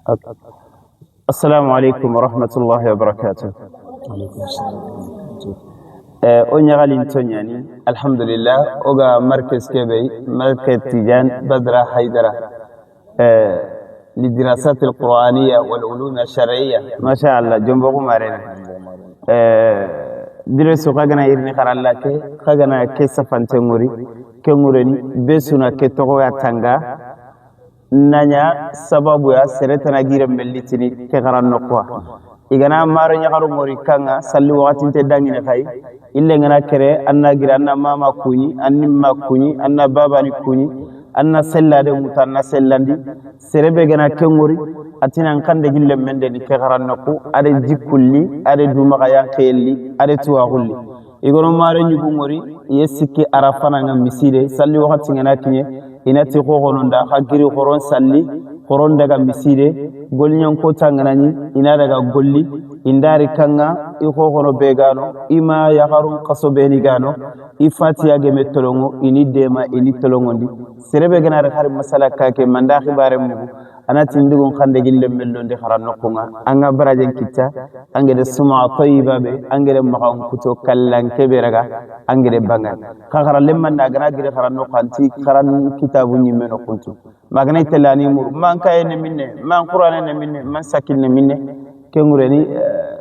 Assalamu alaikum wa rahmatullahi wa barakatuh. Alaikum salam wa rahmatullah. O ñagalin toñani alhamdulillah oga markez kebe markez tijan badra haydara للدراسات القرآنية والعلوم الشرعية ما شاء الله جنبكم مارنا درسوا خاغنا يرني خرالا كي خاغنا كي سفانتموري كمورني بسنا كتوغا تانغا nanya sababu ya seretana gira mellitini ke garan nokwa igana maro nyakaru mori kanga salli wakati te dangine khay ille ngana kere anna gira anna mama kunyi anni ma kunyi anna baba ni kunyi anna sellade mutanna sellandi serebe gana kengori atina kande gille mende ni ke garan nokku ade jikulli ade duma kaya kelli ade tuwa hulli igono maro nyugo mori yesiki arafana ngam miside salli wakati ngana kinye inati khoronda khagiri khoron salli khoron daga miside golnyan ko tanganani ina daga golli indari kanga I khokhono begano ima yakharun qaso beni gano ifati yage metolongo ini dema ini tolongondi serebe gana har masala kake manda khibare mu anati ndigon khande gille mellonde kharanno kunga anga barajen kitta angede suma tayyiba be angede makan kuto kallan keberaga angede bangan khara lemman na gana gire kharanno khanti kharan kitabu nyimeno kuntu magana telani mur man kayene minne man qur'ane ne minne man sakinne minne kengureni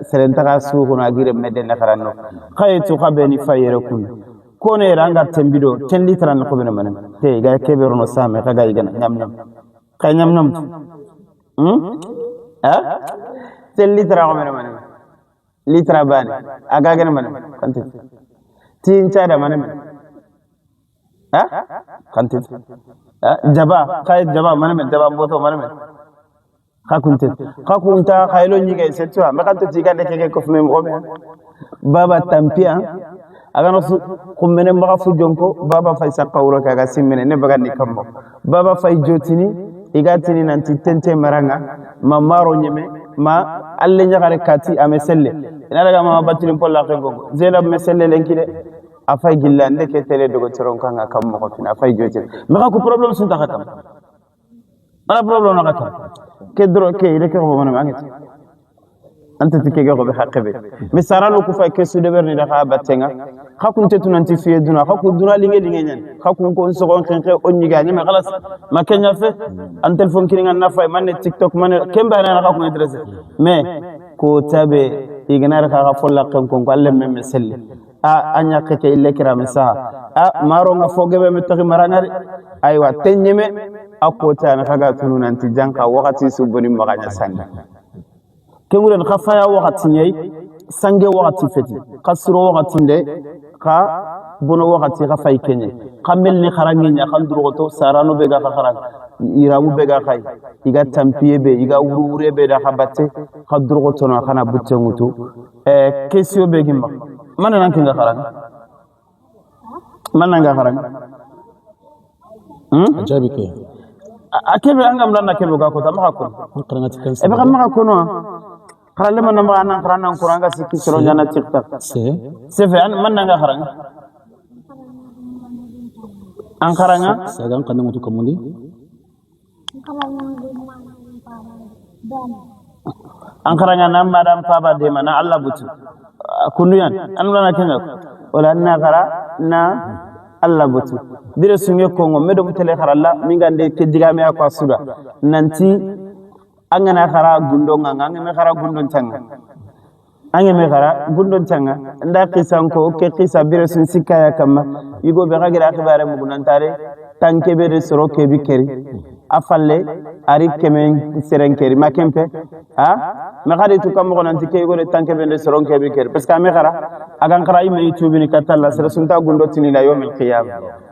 serentaka su kuna gire medden kharanno khaytu khabeni fayere kun kone ranga tembido 10 litran ko bena manan te ga keberono same kaga igana nyam kay nyam ha 10 litra ko bena manan litra bani aga gana manan kanti tin chada manan ha kanti jaba kay jaba manan jaba mboto manan kakunta khaylo nyiga setwa makanto tigande keke ko fme mo baba tampia agano su kummene maka fu jonko baba fay sakawro kaga simmene ne bagandi kambo baba fay jotini igatini nanti tente maranga ma maro nyeme ma alle nyagare kati ame selle ina daga ma batini polla kengo zenab me selle lenkide afay gillande ke tele dogo toron kanga kammo ko fina afay jotini maka ko problem sun ta khatam ala problem na khatam ke dro ke ile ke ko mona mangati anta tikege ko be haqqebe misaralo ku fay kesu de berni da ka batenga khakun tetu nanti fiye duna khakun duna linge nyen khakun ko so gon khenke onni gani ma khalas ma kenya fe an telefon kininga na fay man tiktok man kemba na khakun adresse mais ko tabe ignar kha folla kan ko alle memme selli anya keke ille kirame sa maro nga fogebe me tagi marangari aywa tenyeme akota na khaga tunu nanti janka wakati su boni maganya sanga kemuren khafaya wakati nyai sange wakati feti kasro wakati nde ka bono wakati khafay kenye kamel ni kharangi nya khanduro to sarano be ga kharang iramu be ga khay iga tampiye be iga wure be da khabate khaduro to na khana buttengutu kesio be gimba mana nan kinga kharang mana nga kharang Ajabi ke. akebe angam lan akebe ga ko tamaka ko Karanga tikan e ba kamaka ko no kharale man ma nan kharana kuranga sikki soro nyana tiktak se fe an man nga kharang an kharanga Sagang kanang mutu kamundi. an kharanga nam madam paba de mana Allah butu kunduyan an lana kenga wala na khara na Allah butu dire sunye kongo medo mutele kharalla mingande ke digame akwa suda nanti angana khara gundo nganga ngame khara gundo tanga angeme khara gundo tanga nda kisan ko ke kisa bire sun sikaya kama yigo be gagira khibare mugunantare tanke be de soro ke bikeri afalle ari kemen serenkeri makempe me khari tu kam gonanti ke yigo de tanke be de soro ke bikeri parce que me khara agan khara ime youtube ni katalla sere sunta gundo tinila yawmil qiyam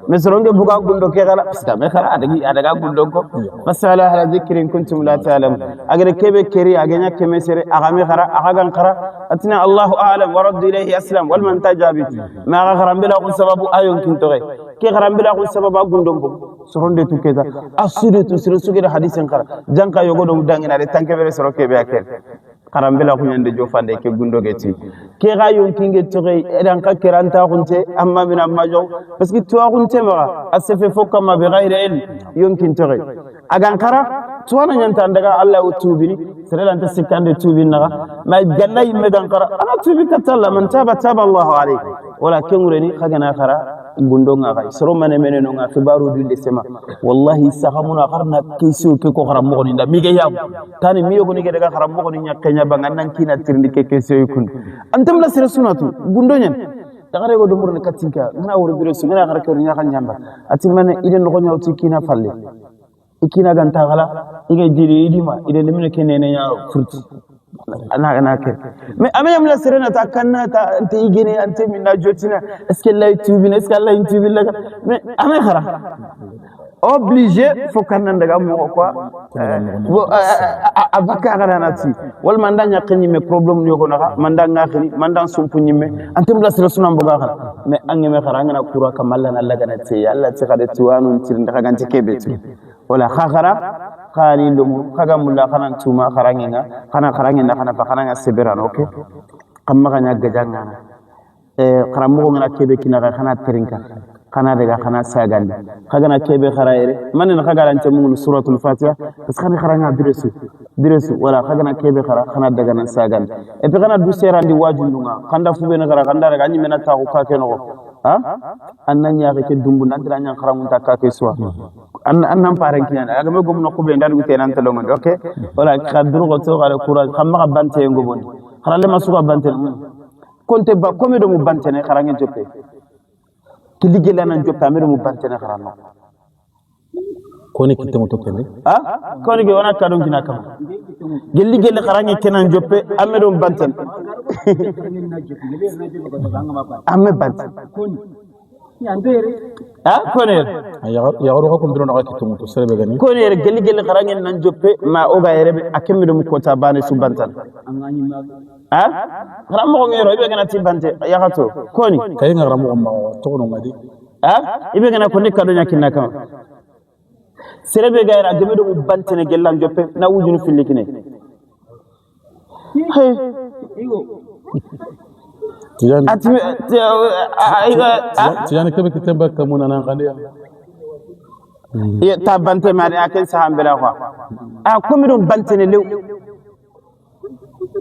me soronge buga gundo ke khara parce que me khara adaga gundo ko masala ala dhikrin kuntum la ta'lam agere kebe keri agenya keme sere agame khara agagan khara atina allah a'lam wa raddu ilayhi aslam wal man tajabi ma khara bila kun sababu ayon kintoge ke khara bila kun sababu gundo ko soronde tu keta asude tu sere sugere hadisen khara janka yogo do dangina de tanke be soro kebe akel karambela ko nyande jofande ke gundoge ti ke ga yonkinge toge edan ka keranta kunte amma min amma jo parce que to kunte ma asefe fokka ma be ghairi ilm yonkin toge agan kara tuwana nyanta daga Allah utubini sere lanta sikande tubin naga ma galla yimme dan qara ana tubi katalla man taba Allahu alayhi wala kengureni khagana khara gundo nga kay soro mane meneno nga khibaru dinde sema wallahi sahamuna kharna kisu ke ko kharam mo ni nda mi ge yam tani mi yogo ni ge daga kharam mo ni nyakanya bangan nan kina tirndi ke kisu yukun antam la sere sunatu gundo nyen tagare go dumur ne katinka ngana wori bire su ngana khara nya kan nyamba ati mane ide no nyawti kina falle ikina ganta gala ige jiri idima ide limne kenene ya furti ana ke mais ameyam la serena ta kanna ta ante igene ante minna jotina est ce que la youtube est ce que la youtube la mais amay khara obligé faut kanna daga mo quoi abaka gara nati wal manda nyakni me problème nyoko naka manda ngakni manda sumpu nyimme ante la sere sunan boga khara mais angeme khara ngana kura kamalla na laga na te yalla ti khade tuwanu tirnda ganti kebeti wala khara khali lumu khaga mulla khana tuma kharangenga khana pa khana seberan okay kamma ganya gajangana kharamo ngana kebe kinaga khana terinka khana daga khana sagandi khaga na kebe kharaire manen khaga rante mun suratul fatiha bas khani kharanga biresu wala khaga na kebe khana daga na sagandi e pe khana du serandi wajundunga khanda fube na khanda daga nyi mena ta ko ka keno ha annan ya ke dumbu nan dira nyang kharamun ta ka ke soa annam paren kiyan aga me gomno ko be ndar gute nan talo ngon okay wala khadru ko to ala courage khamma ka bante ngo boni kharalle masuka bante konte ba komi do mu bante ne kharange joppe ki ligela nan joppe amere mu bante ne kharanno koni kitte mo tokkende ha koni ge wana kadon kina kama gelli gelle kharange kenan joppe amere mu bante amme bante ha koner ya ro ko ndiro na kitte mo to serebe gani koner gelli kharange nan joppe ma o ga yerebe akemme do mu kota bane su bantal ha kharam mo ngero ibe gana tibante ya khato koni kay ngara mo ma to no ngadi ha ibe gana ko nikka do nyakinna kama serebe ga era gemme do mu bantene gellan joppe na wujunu filikine hey tijani atmi tijani kebe kitte ba kamuna nan khaliya ya ta bante mari akai sahambira kwa komi do bantene lew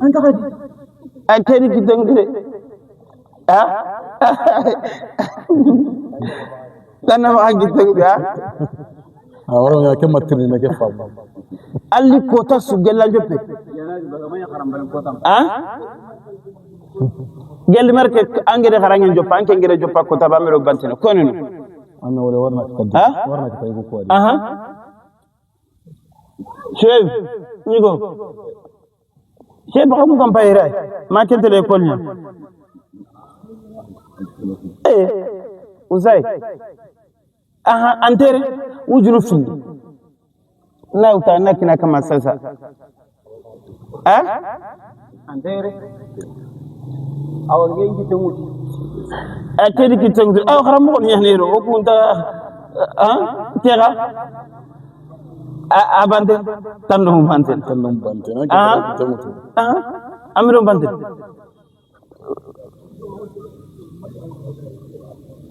anta khadi akeni kitangire ha kana ma kitangire awaro ya ke matirni na ke fam alli kota su gella joppe ha gelli marke angere kharangen joppa anke ngere joppa kota ba mero bantene konino anna wala warna kaddi warna ka tayi ko aha chef nigo chef ba ko kampayira ma kente le école nya usai aha antere wujunu fili na uta nakina kama sasa antere awon gengi temuti akedi kitangu aw kharam ko nyanero o kunta tera abante tandum bante na temuti amiro bante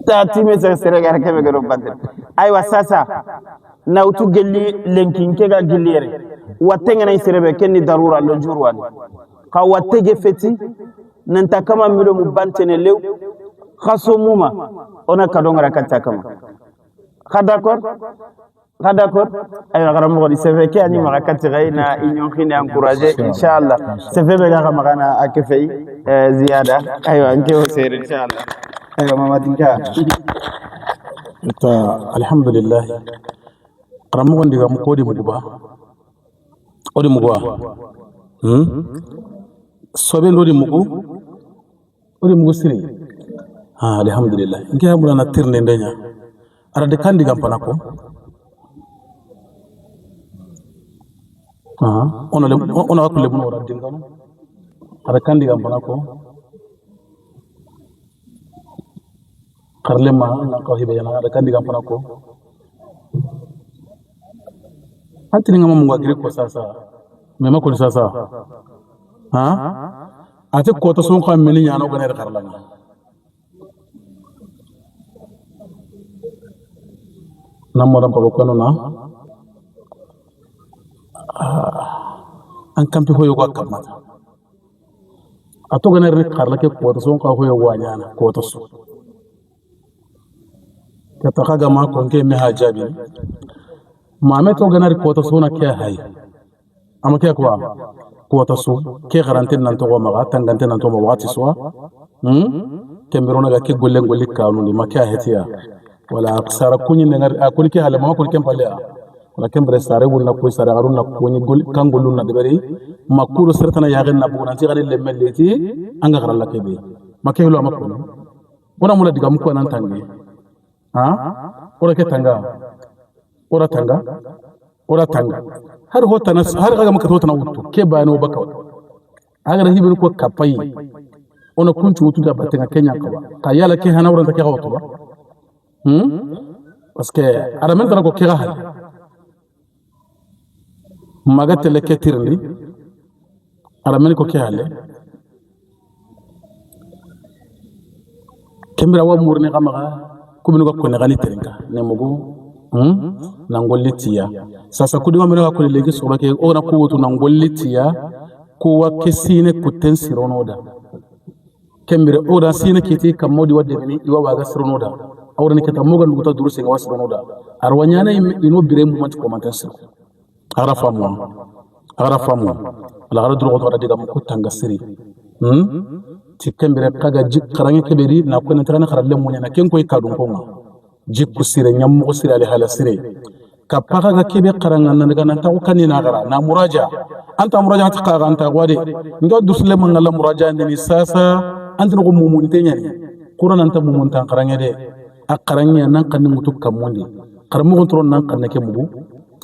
ta time sa sere gar kebe garo bante aywa sasa na utu gelli lenkin ke ga gillere watenga na serebe kenni darura lo jurwani ka watege feti nanta kama miro mu bantene lew khaso muma ona kadongara katta kama d'accord ay garam mo di c'est que ani ma katta gaina inyon khine encourager inshallah c'est fait ga magana akfei ziyada aywa anke o sere inshallah aywa mama dinka ta alhamdulillah ramu ndiga mu kodi mu ba odi mu gwa sobe ndodi mugu siri alhamdulillah ngi amuna na tirne ndenya ara de kandi gampana ko ona wakule buno wara dingano ara kandi gampana ko karlema na ko hibe yana ara kandi gampana ko antini ngama mungu agire ko sasa mema ko sasa ate kota sun kan mini nyano gane da karlanga nan mo dan ko kono na an kampi hoyo ko kamata atoga ner karla ke ko so ko hoyo wanyana ko to so ka ta kaga ma ko ke me hajabi ma me to ganar ko to so na ke hay ama ke ko to so ke garantin nan to ma tangante nan to ma wati so kembirona ga ke golle golle kanu ni ma ke hetiya wala aksara kunyi ngar akuni ke hala ma ko ke palle wala kembre sare wonna ko sare garuna ko ni gol kangolu na debere makuru sertana yagen na buguna ti gari lemmelleti anga garalla kebe makelo amakko wona mula diga mukko nan tangi ha ora ke tanga ora tanga har hotana har ga makka hotana wutto ke bano baka aga hibin ko kapai ona kunci wutu da batenga kenya kawa ta yala ke hana wuran ta ke hawto ba parce que aramen tara ko ke ga hal maga tele ke tirli aramen ko ke hale kembira wa murni kamaga kubinu ko ne gani terenka ne mugo nangollitiya sasa kudi wa mena ko legi so ba ke ona ko wutu nangollitiya ko wa kesine kuten sironoda kembire oda sine kiti kamodi wadde ni iwa waga sironoda awra ni kata moga nduta durusi nga wasironoda arwanyana ino bire mu manti komantasir arafa mo ala gara duro ko diga mu kutanga siri ti kembire kaga jik karange keberi na ko na tarana kharalle mu nyana ken koy kadum ko ma jikku sire nyam mo sire ali hala sire kapaka ga kebe karanga nan daga nan taw kanina gara na muraja anta muraja ta kaga anta gwade ndo dusle mangala muraja ndini sasa anta ko mumun tenyani qur'an anta mumun tan karange de akarange nan kan ngutu kamundi karmu kontrol nan kan ke mugu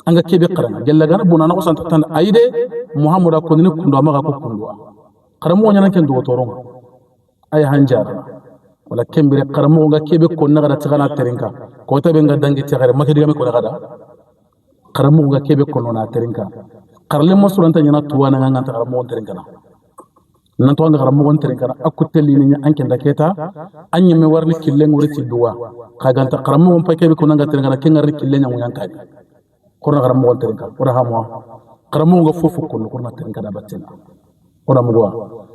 anga kebe karanga gella gana bunana ko santa tan ayde muhammad ko ni kundo amaga ko kundo karmu nyana ken do toronga ay hanjara wala kembire karmu nga kebe ko nagara tigana terenka ko tabe nga dangi tigare makedi game ko nagada karmu nga kebe ko nona terenka karle mo suranta nyana tuwana nga nganta karmu on terenka na nan to nga karmu on terenka na akutelli ni anke ndaketa anyi me warni kille ngori ci duwa kaganta karmu on pa kebe ko nanga terenka na kengar kille nyangu yanka ko na karmu on terenka ora hamwa karmu nga fofu ko ko na terenka da batten ora mugwa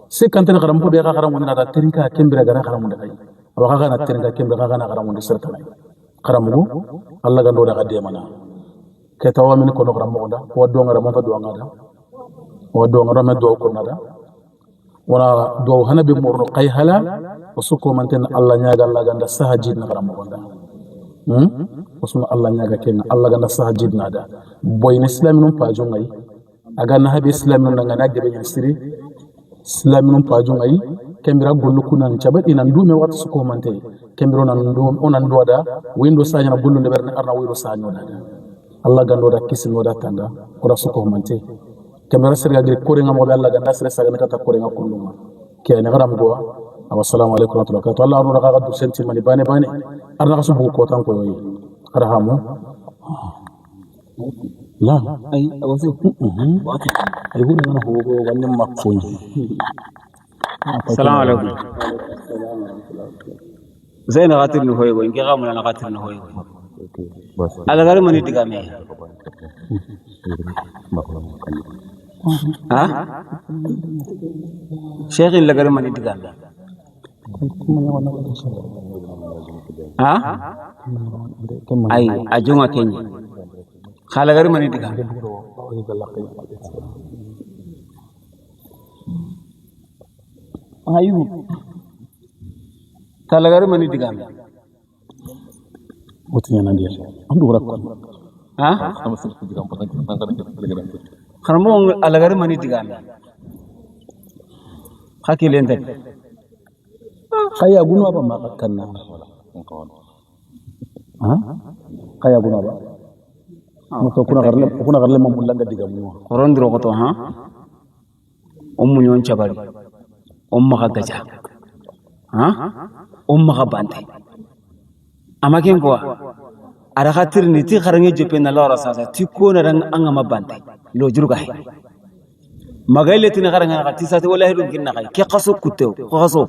se kantene karmu be ga karamu na da terenka kembire gara karamu da kai awaka kana terenka kembire ga kana karamu de serta karamu Allah gando da gadde mana ke tawamin ko no karamu da waddo ngara mo do ngada waddo ngara me do ko nada wala do hana be morno kay hala usuko manten Allah nyaaga Allah ganda sahajid na karamu gonda usuna Allah nyaaga ken Allah ganda sahajid nada boy ne islam num pa jongay aga na habi islam num nga nagge be siri islam num pa jongay kembira gollu kunan cabadi nan dume wat suko mante kembiro nan dum onan doda windo sanya na gollu berne arna windo sanyo dada Allah gando da kisin wada tanda ora suko mante kembira sirga gir kore ngamo Allah ganda sire saga ne kata kore ngakulu ma ke ne garam go assalamu alaikum wa rahmatullahi wa barakatuh Allah anu raga du senti mani bane arna kasu bu ko tan ko yi arhamu la ay awasi ay hu na ho go wannan makoni السلام عليكم زين غاتر نهوي وين كي غامل انا غاتر نهوي على غير من يتقامي ها شيخ اللي غير من يتقامي ها اي اجوما كيني خاله غير من يتقامي ayu talagari mani digame otinya nandir andu rakko ha kharmo alagari mani digame hakilente kaya gunu apa makakanna ha kaya gunu apa moto kuna garle mamulanga digamu korondro ko to ha nyon chabari umma gaja ha umma bante amaken ko ara khatir ni ti kharange jepe na lora sasa ti ko na ran an ama bante lo jurga hay magayle tin kharanga khati sati wallahi dum kinna khay ke qaso kutew ko qaso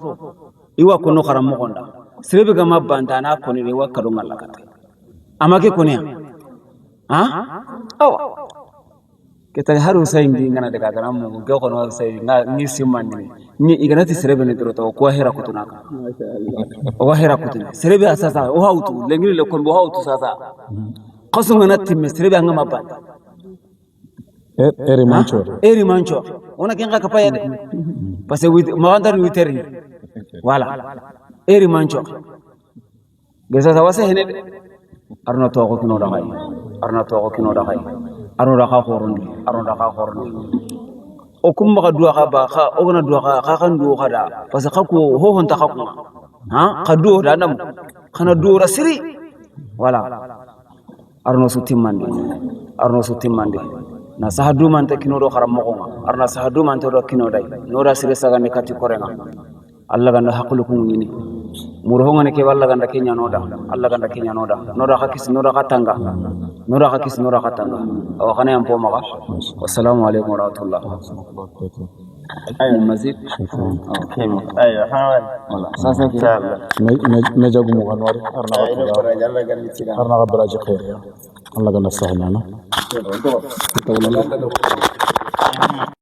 iwa ko no kharam mo gonda sirebe ga ma banta na ko ni wa kadu ngalla kata amake ko ne ha awa kita haru sai ndi ngana daga kana mu ga kono sai ni simman ni iganati serebe ne doroto ko hera kutunaka o hera kutuna serebe asasa o hautu lengri le kon bo hautu sasa qasu ngana timme serebe ngama ba eri mancho ona kenga kapaya de parce que mawandar witeri wala eri mancho gesa sawase hene arna to ko kino da hay arna to ko kino da hay arno da ka khorondi o kum ma duwa ka ba ka o gona duwa ka kan duwa ka da parce que ko ho hon ta ka ko ha ka duwa da nam kana duwa rasiri wala arno su timmande na sahadu man ta kino do kharam mo arna sahadu man to do kino dai no da sire saga ne kati korenga Allah ganda hakulukum ni muro ngane ke walla ganda kenya noda Allah ganda kenya noda noda hakis noda katanga aw khane am po maga wassalamu alaikum warahmatullah ayo mazid ayo hawal sasa kira me jagu mo ganwar arna ga baraji khair ya Allah ganda sahnana